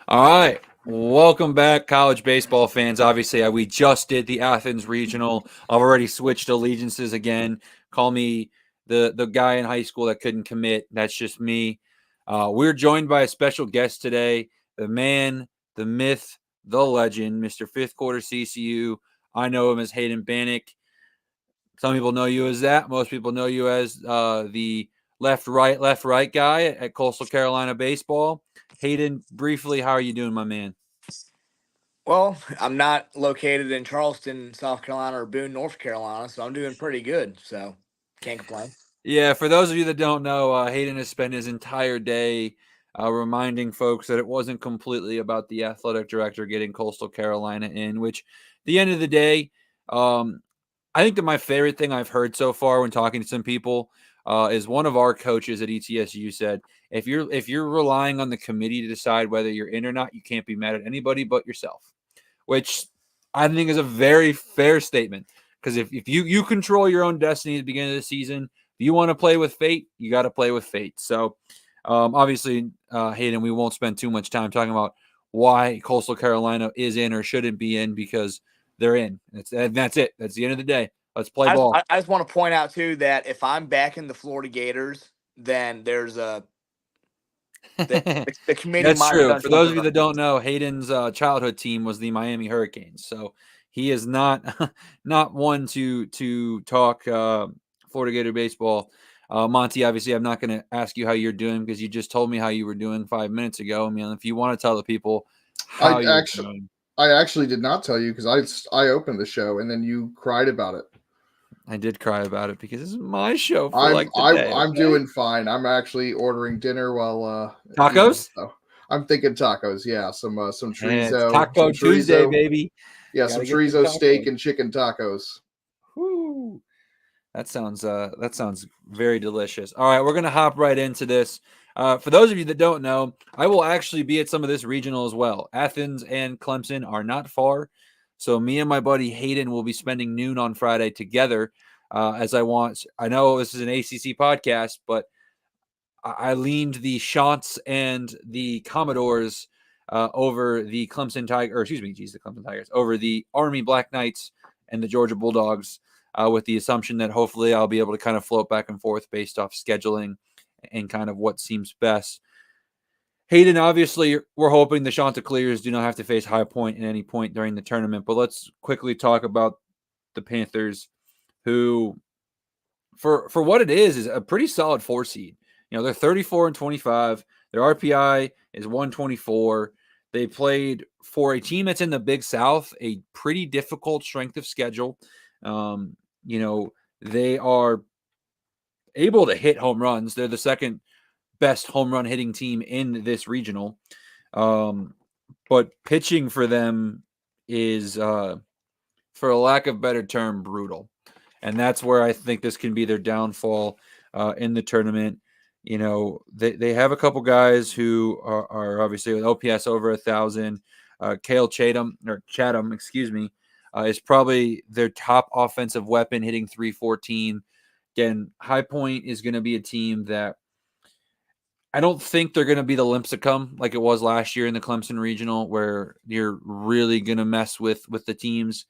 All right. Welcome back, college baseball fans. Obviously, we just did the Athens Regional. I've already switched allegiances again. Call me the guy in high school that couldn't commit. That's just me. We're joined by a special guest today, the man, the myth, the legend, Mr. Fifth Quarter CCU. I know him as Hayden Bannock. Some people know you as that. Most people know you as the left right guy at Coastal Carolina Baseball. Hayden, briefly, how are you doing, my man? Well, I'm not located in Charleston, South Carolina, or Boone, North Carolina, so I'm doing pretty good. So can't complain. Yeah, for those of you that don't know, Hayden has spent his entire day reminding folks that it wasn't completely about the athletic director getting Coastal Carolina in, which, at the end of the day, um, I think that my favorite thing I've heard so far when talking to some people is one of our coaches at ETSU said, if you're relying on the committee to decide whether you're in or not, you can't be mad at anybody but yourself, which I think is a very fair statement. Because if you control your own destiny at the beginning of the season, if you want to play with fate, you got to play with fate. So obviously, Hayden, we won't spend too much time talking about why Coastal Carolina is in or shouldn't be in because they're in. That's it. That's the end of the day. Let's play I just, ball. I I just want to point out too that if I'm back in the Florida Gators, then there's a the committee That's might have true. done For those something of you right. that don't know, Hayden's childhood team was the Miami Hurricanes, so he is not not one to talk Florida Gator baseball. Monty, obviously, I'm not going to ask you how you're doing because you just told me how you were doing 5 minutes ago. I mean, if you want to tell the people I how you're actually, doing, I actually did not tell you because I opened the show and then you cried about it. I did cry about it because this is my show for I'm like the I day. I'm Okay, doing fine. I'm actually ordering dinner while tacos. so I'm thinking tacos. Yeah, some Yeah, it's chorizo, Taco Tuesday, baby. yeah, some Gotta get some chorizo steak tacos. and chicken tacos. Woo. That sounds very delicious. All right, we're gonna hop right into this. For those of you that don't know, I will actually be at some of this regional as well. Athens and Clemson are not far, so me and my buddy Hayden will be spending noon on Friday together. As I want, I know this is an ACC podcast, but I leaned the Shots and the Commodores over the Clemson Tiger, or excuse me, geez, the Clemson Tigers over the Army Black Knights and the Georgia Bulldogs, with the assumption that hopefully I'll be able to kind of float back and forth based off scheduling and kind of what seems best. Hayden, obviously, we're hoping the Chanticleers do not have to face High Point at any point during the tournament, but let's quickly talk about the Panthers, who for what it is a pretty solid 4 seed. You know, they're 34 and 25. Their RPI is 124. They played for a team that's in the Big South, a pretty difficult strength of schedule. You know, they are able to hit home runs. They're the second best home run hitting team in this regional. Um, but pitching for them is, for a lack of better term, brutal. And that's where I think this can be their downfall in the tournament. You know, they have a couple guys who are obviously with OPS over 1,000. Kale Chatham, excuse me, is probably their top offensive weapon, hitting 314. Again, High Point is going to be a team that I don't think they're going to be the Limpsicum like it was last year in the Clemson Regional, where you're really going to mess with the teams,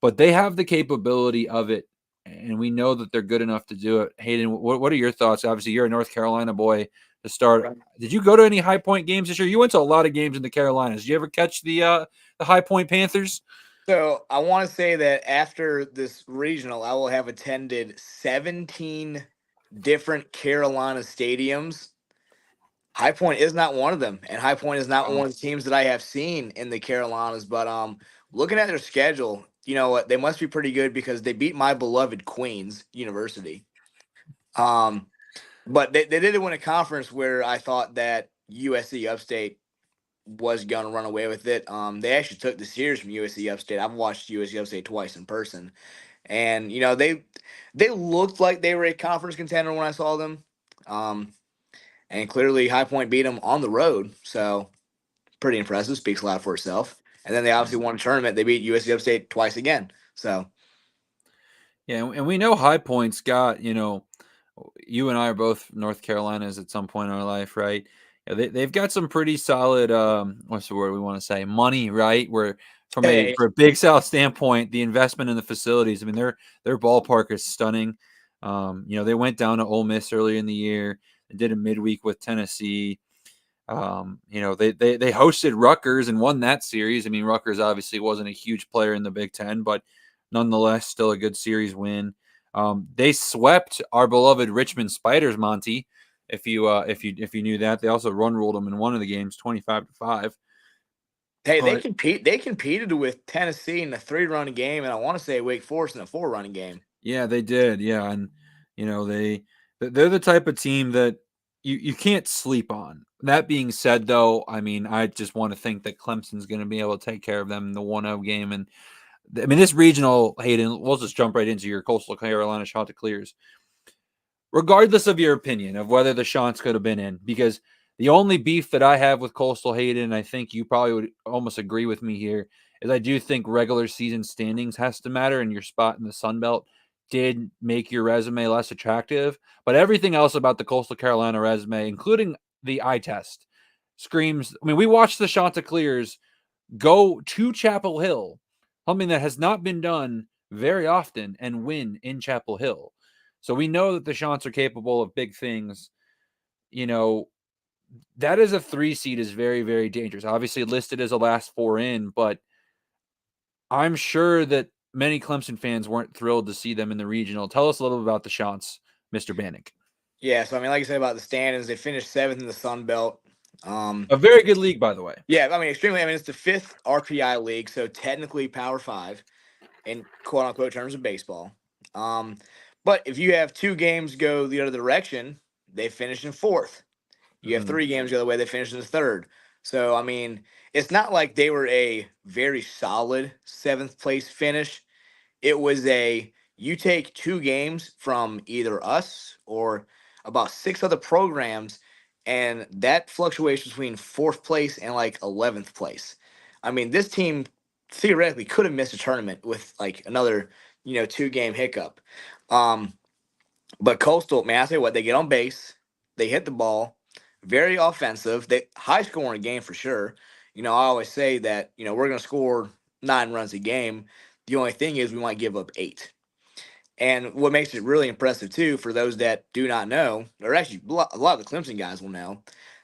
but they have the capability of it, and we know that they're good enough to do it. Hayden, what are your thoughts? Obviously, you're a North Carolina boy to start. Right. Did you go to any High Point games this year? You went to a lot of games in the Carolinas. Did you ever catch the High Point Panthers? So I want to say that after this regional, I will have attended 17 different Carolina stadiums. High Point is not one of them, and High Point is not Wow. one of the teams that I have seen in the Carolinas. But looking at their schedule, you know what? They must be pretty good because they beat my beloved Queens University. Um, but they did win a conference where I thought that USC Upstate was gonna run away with it. They actually took the series from USC Upstate. I've watched USC Upstate twice in person, and you know they looked like they were a conference contender when I saw them. Um, and clearly High Point beat them on the road, so pretty impressive. Speaks a lot for itself. And then they obviously won a tournament. They beat USC Upstate twice again. So Yeah, and we know High Point's got, you know, you and I are both North Carolinas at some point in our life, right? Yeah, they've got some pretty solid what's the word we want to say, money, right? Where for Hey, a Big South standpoint, the investment in the facilities, I mean, their ballpark is stunning. They went down to Ole Miss earlier in the year and did a midweek with Tennessee. They hosted Rutgers and won that series. I mean, Rutgers obviously wasn't a huge player in the Big Ten, but nonetheless, still a good series win. They swept our beloved Richmond Spiders, Monty. If you knew that, they also run ruled them in one of the games, 25-5. hey, But they competed with Tennessee in a 3-run game, and I want to say Wake Forest in a 4-run game. yeah, they did. Yeah, and they're the type of team that you can't sleep on. That being said, though, I mean, I just want to think that Clemson's going to be able to take care of them in the 1-0 game. And I mean, this regional, Hayden, we'll just jump right into your Coastal Carolina Chanticleers. Regardless of your opinion of whether the Chants could have been in, because the only beef that I have with Coastal, Hayden, I think you probably would almost agree with me here, is I do think regular season standings has to matter, and your spot in the Sun Belt did make your resume less attractive. But everything else about the Coastal Carolina resume, including the eye test, screams. I mean, we watched the Chanticleers go to Chapel Hill, something that has not been done very often, and win in Chapel Hill. So we know that the Chants are capable of big things. That is a 3 seed is very, very dangerous. Obviously listed as a last 4 in, but I'm sure that many Clemson fans weren't thrilled to see them in the regional. Tell us a little about the Chants, Mr. Bannock. Yeah, so I mean, like I said about the standings, they finished 7th in the Sun Belt. A very good league, by the way. Yeah, I mean, extremely. I mean, it's the 5th RPI league, so technically Power 5 in quote unquote terms of baseball. Um, but if you have 2 games go the other direction, they finish in 4th. You have 3 games the other way, they finish in the 3rd. So I mean, it's not like they were a very solid 7th place finish. It was you take 2 games from either us or about 6 other programs, and that fluctuates between 4th place and like 11th place. I mean, this team theoretically could have missed a tournament with like another 2-game hiccup. Um, but Coastal, man, I tell you what, they get on base, they hit the ball, very offensive, they high scoring game for sure. I always say that we're going to score 9 runs a game. The only thing is we might give up 8. And what makes it really impressive too, for those that do not know, or actually a lot of the Clemson guys will know,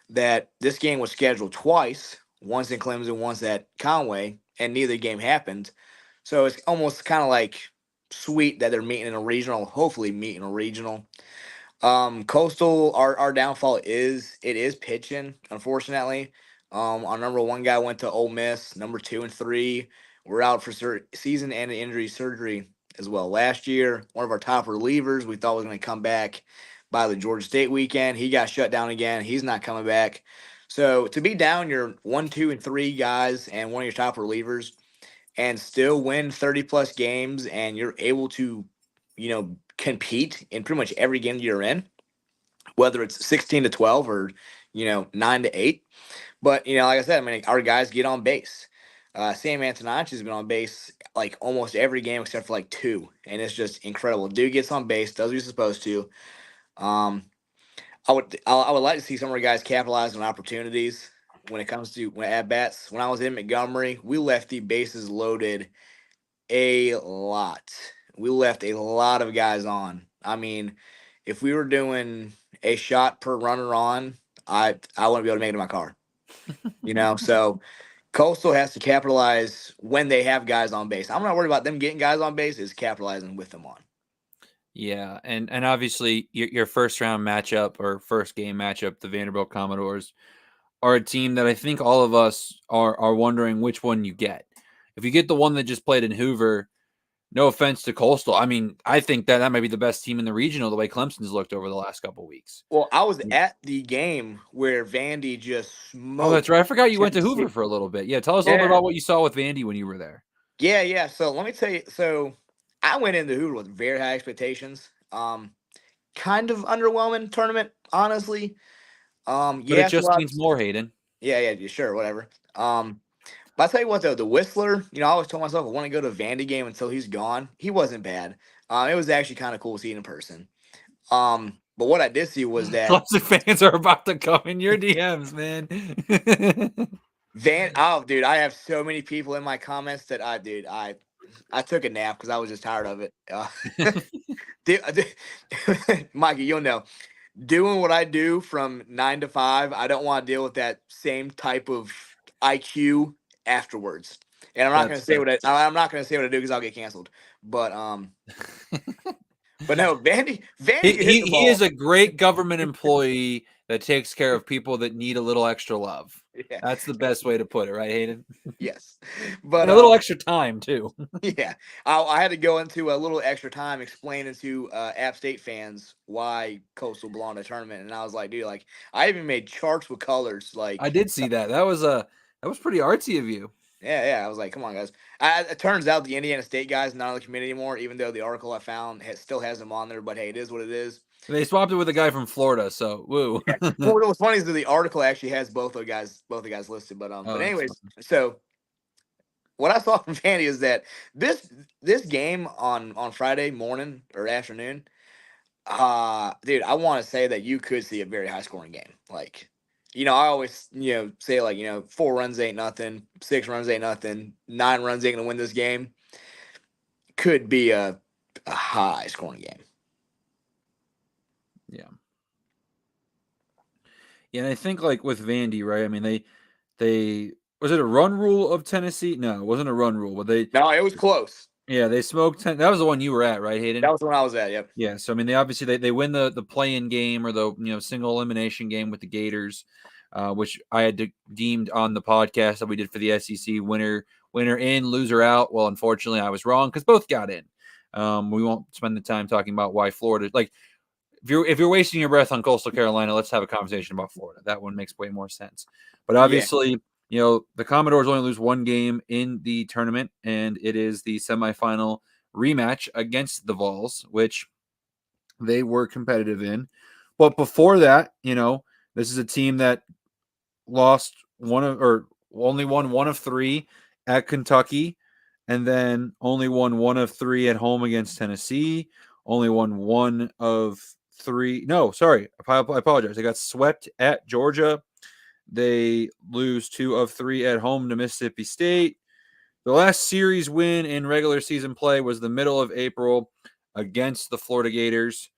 that this game was scheduled twice, once in Clemson, once at Conway, and neither game happened. So it's almost kind of like sweet that they're meeting in a regional, hopefully meeting a regional. Coastal, our downfall is pitching, unfortunately. Our number 1 guy went to Ole Miss. Number 2 and 3 were out for season-ending injury surgery as well. Last year, one of our top relievers we thought was going to come back by the Georgia State weekend. He got shut down again. He's not coming back. So to be down your 1, 2, and 3 guys and one of your top relievers and still win 30 plus games, and you're able to, compete in pretty much every game that you're in, whether it's 16-12 or 9-8. But like I said, I mean, our guys get on base. Sam Antonacci has been on base like almost every game except for like 2, and it's just incredible. Dude gets on base, does what he's supposed to. Um, I would like to see some of our guys capitalize on opportunities when it comes to at bats. When I was in Montgomery, we left the bases loaded a lot. We left a lot of guys on. I mean, if we were doing a shot per runner on, I wouldn't be able to make it in my car. So Coastal has to capitalize when they have guys on base. I'm not worried about them getting guys on base, is capitalizing with them on. Yeah, and obviously your first round matchup or first game matchup, the Vanderbilt Commodores, are a team that I think all of us are wondering which one you get. If you get the one that just played in Hoover, no offense to Coastal, I mean, I think that might be the best team in the regional the way Clemson's looked over the last couple of weeks. Well, I was at the game where Vandy just smoked. Oh, that's right. I forgot you went to Tennessee. Hoover for a little bit. Yeah, tell us a little bit about what you saw with Vandy when you were there. Yeah. So let me tell you. So I went into Hoover with very high expectations. Kind of underwhelming tournament, honestly. But it Yes, just means more, Hayden. Yeah, sure, whatever. But I'll tell you what though, the Whistler, I always told myself I want to go to a Vandy game until he's gone. He wasn't bad. It was actually kind of cool seeing in person. But what I did see was that Clemson fans are about to come in your DMs, man. dude, I have so many people in my comments that I took a nap because I was just tired of it. Mikey, you'll know. Doing what I do from 9 to 5, I don't want to deal with that same type of IQ afterwards. And I'm not going to say I'm not going to say what I do because I'll get canceled. But no, Vandy can hit the ball. He is a great government employee that takes care of people that need a little extra love. Yeah. That's the best way to put it, right, Hayden? Yes, but and a little extra time too. Yeah, I had to go into a little extra time explaining to App State fans why Coastal belonged to the tournament, and I was like, dude, like I even made charts with colors. Like I did see that. That was pretty artsy of you. Yeah. I was like, come on, guys. It turns out the Indiana State guy's not on the committee anymore, even though the article I found still has him on there. But hey, it is what it is. They swapped it with a guy from Florida, so woo. Yeah. Well, what's funny is that the article actually has both the guys listed. But but anyways, so what I saw from Vandy is that this game on Friday morning or afternoon, dude, I want to say that you could see a very high scoring game. Like, I always say like 4 runs ain't nothing, 6 runs ain't nothing, 9 runs ain't gonna win this game. Could be a high scoring game. Yeah. Yeah, and I think like with Vandy, right? I mean, they was it a run rule of Tennessee? No, it wasn't a run rule, but no, it was close. Yeah, they smoked 10. That was the one you were at, right, Hayden? That was the one I was at. Yep. Yeah. So I mean, they win the play-in game or the single elimination game with the Gators, which I had deemed on the podcast that we did for the SEC winner in, loser out. Well, unfortunately, I was wrong because both got in. We won't spend the time talking about why Florida. Like, if you're wasting your breath on Coastal Carolina, let's have a conversation about Florida. That one makes way more sense. But obviously, the Commodores only lose one game in the tournament, and it is the semifinal rematch against the Vols, which they were competitive in. But before that, this is a team that lost only won 1 of 3 at Kentucky, and then only won 1 of 3 at home against Tennessee. Only won 1 of 3. No, sorry. I apologize. They got swept at Georgia. They lose 2 of 3 at home to Mississippi State. The last series win in regular season play was the middle of April against the Florida Gators.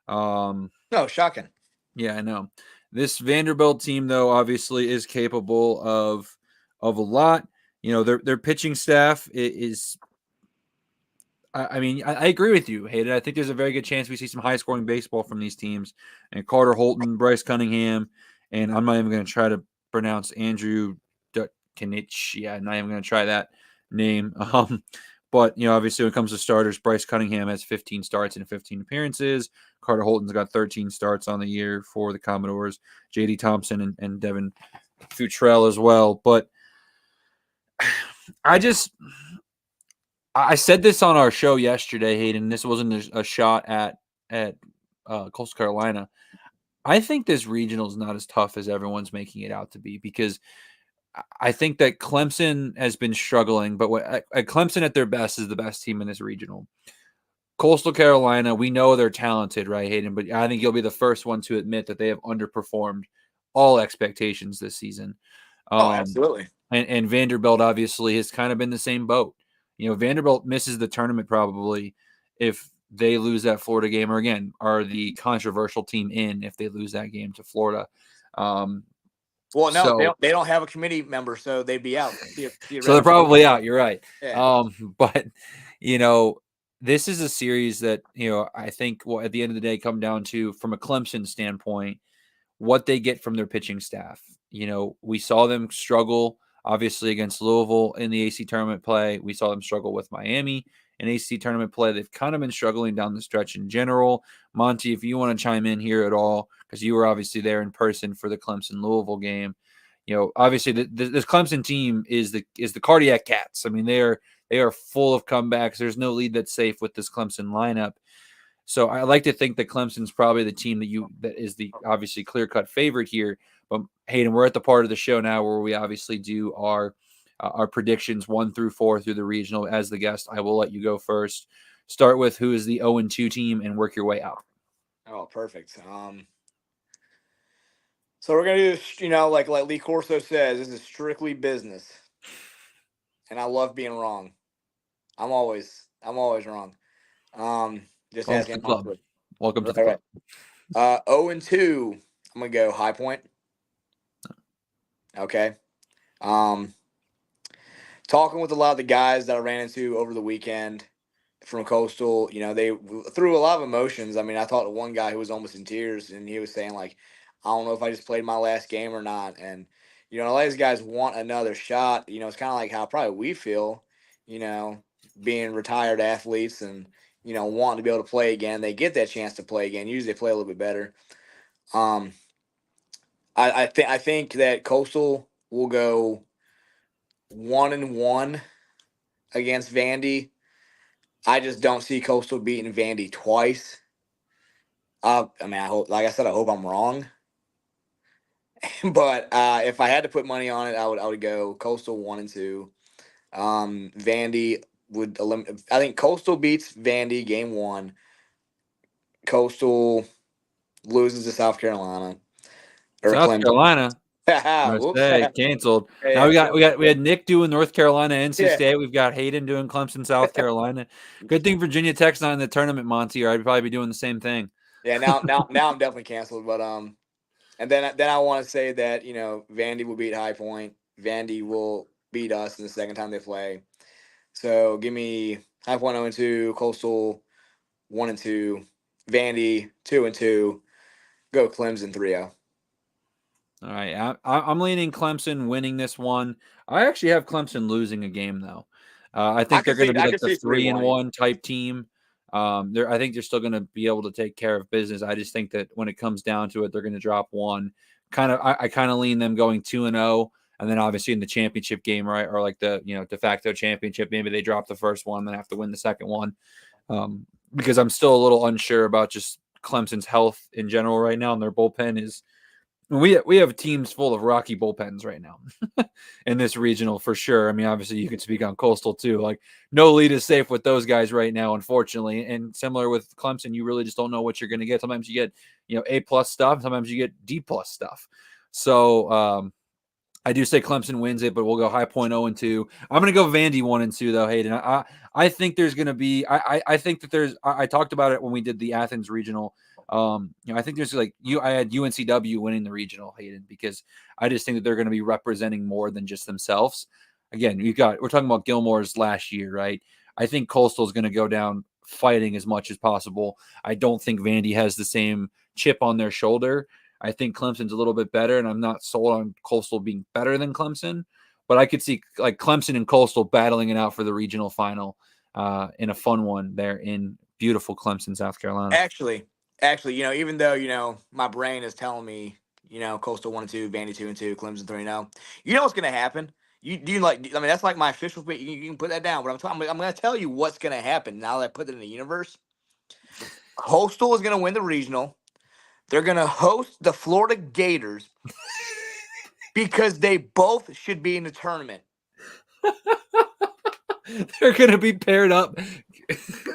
No, shocking. Yeah, I know. This Vanderbilt team, though, obviously is capable of a lot. Their pitching staff is. I mean, I agree with you, Hayden. I think there's a very good chance we see some high-scoring baseball from these teams. And Carter Holton, Bryce Cunningham, and I'm not even going to try to pronounce Andrew Dutkinich. Yeah, I'm not even going to try that name. But, obviously when it comes to starters, Bryce Cunningham has 15 starts and 15 appearances. Carter Holton's got 13 starts on the year for the Commodores. J.D. Thompson and Devin Futrell as well. But I said this on our show yesterday, Hayden. This wasn't a shot at Coastal Carolina. I think this regional is not as tough as everyone's making it out to be, because I think that Clemson has been struggling, but Clemson at their best is the best team in this regional. Coastal Carolina, we know they're talented, right, Hayden? But I think you'll be the first one to admit that they have underperformed all expectations this season. Absolutely. And Vanderbilt obviously has kind of been the same boat. Vanderbilt misses the tournament probably if they lose that Florida game, or again, are the controversial team in if they lose that game to Florida. Well, no, they don't have a committee member, so they'd be out. So they're probably out. You're right. Yeah. But this is a series that I think will at the end of the day come down to, from a Clemson standpoint, what they get from their pitching staff. We saw them struggle obviously against Louisville in the AC tournament play. We saw them struggle with Miami in AC tournament play. They've kind of been struggling down the stretch in general. Monty, if you want to chime in here at all, because you were obviously there in person for the Clemson Louisville game. Obviously this Clemson team is the cardiac cats. I mean, they are full of comebacks. There's no lead that's safe with this Clemson lineup. So I like to think that Clemson's probably the team that is the obviously clear-cut favorite here. But Hayden, we're at the part of the show now where we obviously do our predictions 1 through 4 through the regional. As the guest, I will let you go first. Start with who is the 0-2 team and work your way out. Oh, perfect. So we're gonna do this, like Lee Corso says, this is strictly business, and I love being wrong. I'm always wrong. Just Welcome ask to him the on club. Twitter. Welcome to the Right, club. right. 0-2. I'm gonna go High Point. Okay. Um, Talking with a lot of the guys that I ran into over the weekend from Coastal, they threw a lot of emotions. I mean, I talked to one guy who was almost in tears, and he was saying like, I don't know if I just played my last game or not. And a lot of these guys want another shot. It's kind of like how probably we feel, being retired athletes and wanting to be able to play again. They get that chance to play again. Usually, they play a little bit better. Um, I think that Coastal will go 1-1 against Vandy. I just don't see Coastal beating Vandy twice. I mean, I hope, like I said, I hope I'm wrong. But if I had to put money on it, I would go Coastal 1-2. Vandy would eliminate. I think Coastal beats Vandy game 1. Coastal loses to South Carolina or South Clemson. Carolina. Whoops. USA canceled. Now Yeah, we had Nick doing North Carolina, NC yeah. State. We've got Hayden doing Clemson, South Carolina. Good thing Virginia Tech's not in the tournament, Monty, or I'd probably be doing the same thing. Yeah, now I'm definitely canceled. But and then I want to say that Vandy will beat High Point. Vandy will beat us in the second time they play. So give me High Point 0-2, Coastal 1-2, Vandy 2-2. Go Clemson 3-0. All right, I'm leaning Clemson winning this one. I actually have Clemson losing a game though. I think they're going to be I like could the see 3-1. 3-1 type team. I think they're still going to be able to take care of business. I just think that when it comes down to it, they're going to drop one. I kind of lean them going 2-0, and then obviously in the championship game, right, or like the de facto championship, maybe they drop the first one, then have to win the second one. Because I'm still a little unsure about just Clemson's health in general right now, and their bullpen is. We have teams full of rocky bullpens right now in this regional for sure. I mean, obviously you could speak on Coastal too. Like no lead is safe with those guys right now, unfortunately. And similar with Clemson, you really just don't know what you're going to get. Sometimes you get A+ stuff, sometimes you get D+ stuff. So I do say Clemson wins it, but we'll go High Point 0-2. I'm going to go Vandy 1-2 though, Hayden. I think there's going to be. I think that there's. I talked about it when we did the Athens regional. I think there's I had UNCW winning the regional, Hayden, because I just think that they're going to be representing more than just themselves. Again, we're talking about Gilmore's last year, right? I think Coastal is going to go down fighting as much as possible. I don't think Vandy has the same chip on their shoulder. I think Clemson's a little bit better, and I'm not sold on Coastal being better than Clemson, but I could see like Clemson and Coastal battling it out for the regional final in a fun one there in beautiful Clemson, South Carolina. Actually, even though my brain is telling me Coastal 1-2, Vandy 2-2, Clemson 3-0. You know what's gonna happen? I mean, that's like my official pick. You can put that down. But I'm gonna tell you what's gonna happen now that I put it in the universe. Coastal is gonna win the regional. They're gonna host the Florida Gators because they both should be in the tournament. They're going to be paired up.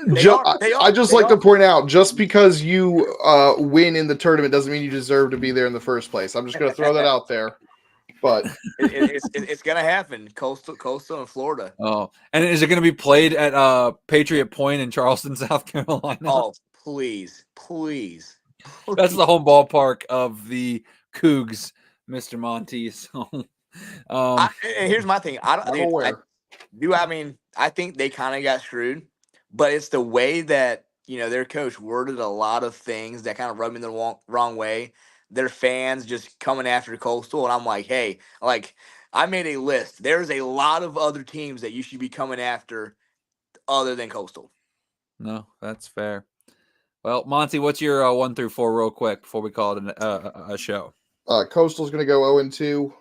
I just like to point out, just because you win in the tournament doesn't mean you deserve to be there in the first place. I'm just going to throw that out there. But it's going to happen. Coastal and Florida. Oh, and is it going to be played at Patriot Point in Charleston, South Carolina? Oh, please. That's the home ballpark of the Cougs, Mr. Monty. So, here's my thing. I'm aware. I think they kind of got screwed, but it's the way that their coach worded a lot of things that kind of rubbed me the wrong way. Their fans just coming after Coastal, and I'm like, hey, like I made a list. There's a lot of other teams that you should be coming after other than Coastal. No, that's fair. Well, Monty, what's your 1 through 4 real quick before we call it a show? Coastal's going to go 0-2.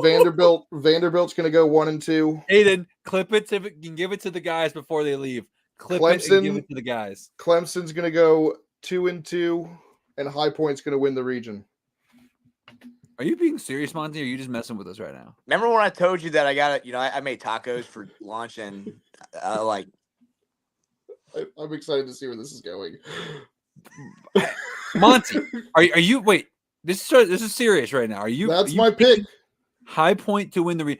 Vanderbilt's going to go 1-2. Hayden, clip it to give it to the guys before they leave. Clip it and give it to the guys. Clemson's going to go 2-2, and High Point's going to win the region. Are you being serious, Monty, or are you just messing with us right now? Remember when I told you that I got I made tacos for lunch and I'm excited to see where this is going. Monty, are you? Wait, this is serious right now. That's my pick. High Point to win the.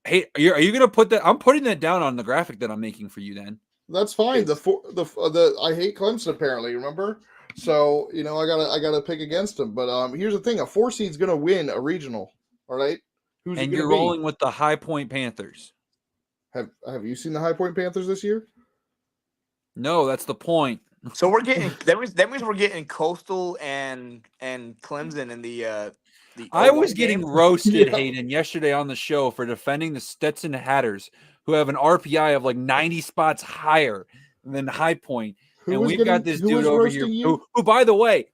Hey, are you going to put that? I'm putting that down on the graphic that I'm making for you. Then that's fine. I hate Clemson apparently. Remember, so I gotta pick against them. But here's the thing: a 4 seed's going to win a regional. All right, and you're rolling with the High Point Panthers. Have you seen the High Point Panthers this year? No, that's the point. So we're getting that means we're getting Coastal and Clemson in the I was getting roasted, Hayden, yesterday on the show for defending the Stetson Hatters, who have an RPI of like 90 spots higher than High Point. And we've got this dude over here who, by the way,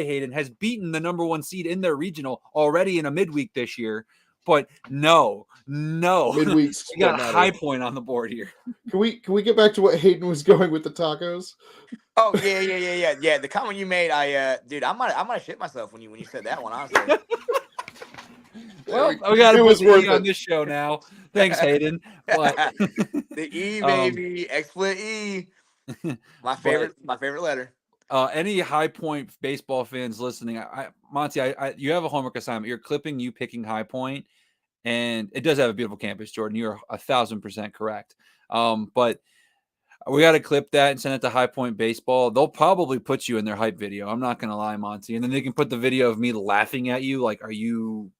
Hayden, has beaten the number 1 seed in their regional already in a midweek this year. But no, midweeks. We got High Point on the board here. Can we get back to what Hayden was going with the tacos? Oh yeah. The comment you made, dude, I might shit myself when you said that one. Honestly. Well, we got to put the E on this show now. Thanks, Hayden. But the E, baby, explicit E. My favorite letter. Any High Point baseball fans listening, Monty, you have a homework assignment. You're clipping you picking High Point, and it does have a beautiful campus, Jordan. You're 1,000% correct. But we got to clip that and send it to High Point Baseball. They'll probably put you in their hype video. I'm not going to lie, Monty. And then they can put the video of me laughing at you like, are you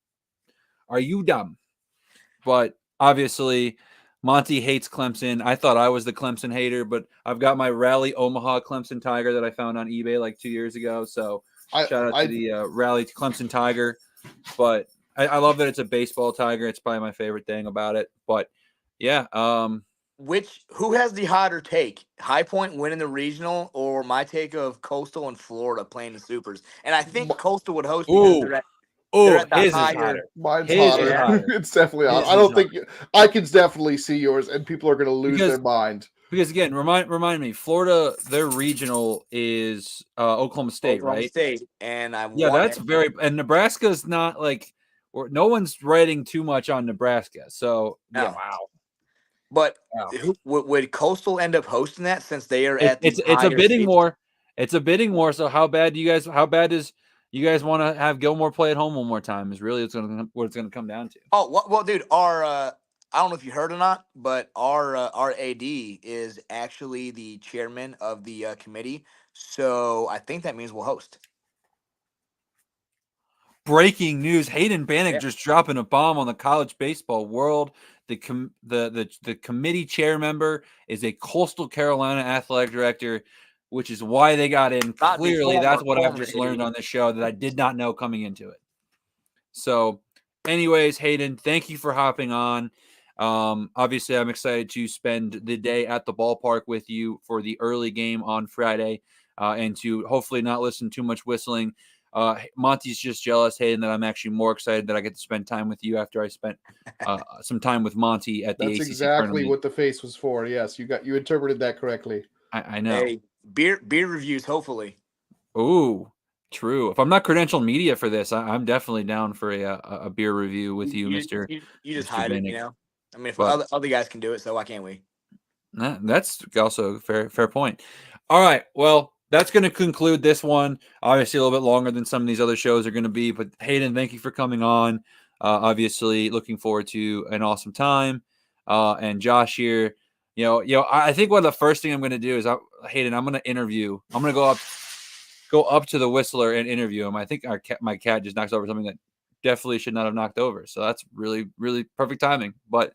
dumb? But obviously, Monty hates Clemson. I thought I was the Clemson hater, but I've got my Rally Omaha Clemson Tiger that I found on eBay like 2 years ago. So shout out to the Rally Clemson Tiger. But I love that it's a baseball tiger. It's probably my favorite thing about it. But yeah. Who has the hotter take? High Point winning the regional, or my take of Coastal and Florida playing the Supers? And I think Coastal would host because they're at the his higher. is hotter. Mine's hotter. It's definitely hotter. I don't think I can definitely see yours, and people are going to lose their mind. Because again, remind me, Florida, their regional is Oklahoma State, right? State, and that's and Nebraska's not like, or no one's writing too much on Nebraska. So no. Wow. But would Coastal end up hosting that since they are at it's a bidding war. It's a bidding war. So how bad you guys want to have Gilmore play at home one more time is really what it's going to come down to. Oh, well, dude, I don't know if you heard or not, but our AD is actually the chairman of the committee. So I think that means we'll host. Breaking news: Hayden Bannock just dropping a bomb on the college baseball world. The committee chair member is a Coastal Carolina athletic director, which is why they got in. Clearly, that's what I've just learned on this show that I did not know coming into it. So, anyways, Hayden, thank you for hopping on. Obviously, I'm excited to spend the day at the ballpark with you for the early game on Friday, and to hopefully not listen too much whistling. Monty's just jealous, Hayden, that I'm actually more excited that I get to spend time with you after I spent some time with Monty at the ACC. That's exactly tournament. what the face was for. Yes, you interpreted that correctly. I know. Hey, beer reviews, hopefully. Ooh, true. If I'm not credentialed media for this, I'm definitely down for a beer review with you, Mr. You just hide it, I mean, if but, other guys can do it, so why can't we? That's also a fair point. All right, well, that's going to conclude this one. Obviously, a little bit longer than some of these other shows are going to be. But Hayden, thank you for coming on. Obviously, looking forward to an awesome time. And Josh here, I think one of the first thing I'm going to do is Hayden. I'm going to interview. I'm going to go up to the Whistler and interview him. I think my cat just knocks over something that definitely should not have knocked over. So that's really, really perfect timing. But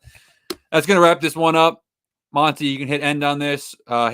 that's going to wrap this one up. Monty, you can hit end on this. Hayden.